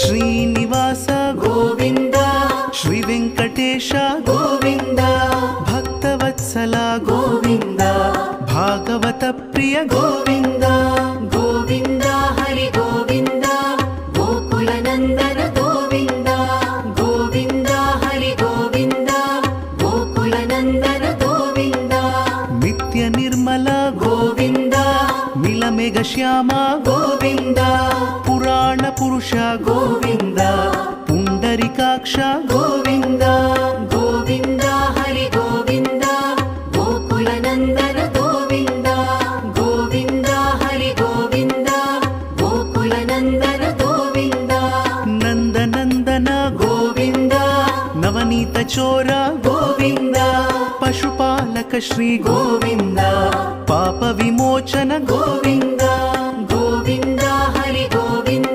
ಶ್ರೀನಿವಾಸ ಗೋವಿಂದ ಶ್ರೀ ವೆಂಕಟೇಶ ಗೋವಿಂದ ಭಕ್ತವತ್ಸಲ ಗೋವಿಂದ ಭಾಗವತ ಪ್ರಿಯ ಗೋವಿಂದ ಗೋವಿಂದ ಹರಿ ಗೋವಿಂದ ಗೋಕುಲ ನಂದನ ಗೋವಿಂದ ಗೋವಿಂದ ಹರಿ ಗೋವಿಂದ ಗೋಕುಲ ನಂದನ ಗೋವಿಂದ ನಿತ್ಯ ನಿರ್ಮಲ ಗೋವಿಂದ ಮಿಲಮೆಘ ಶ್ಯಾಮ ಗೋವಿಂದ ಪುರಾಣ ಪುರುಷ ಗೋವಿಂದ ಪುಂಡರಿಕಾಕ್ಷ ಗೋವಿಂದ ಗೋವಿಂದ ಹರಿ ಗೋವಿಂದ ಗೋಕುಲ ನಂದನ ಗೋವಿಂದ ಗೋವಿಂದ ಹರಿ ಗೋವಿಂದ ಗೋಕುಲ ನಂದನ ಗೋವಿಂದ ನಂದನಂದನ ಗೋವಿಂದ ನವನೀತ ಚೋರ ಗೋವಿಂದ ಪಶುಪಾಲಕ ಶ್ರೀ ಗೋವಿಂದ ಪಾಪ ವಿಮೋಚನ ಗೋವಿಂದ ಗೋವಿಂದ ಹರಿ ಗೋವಿಂದ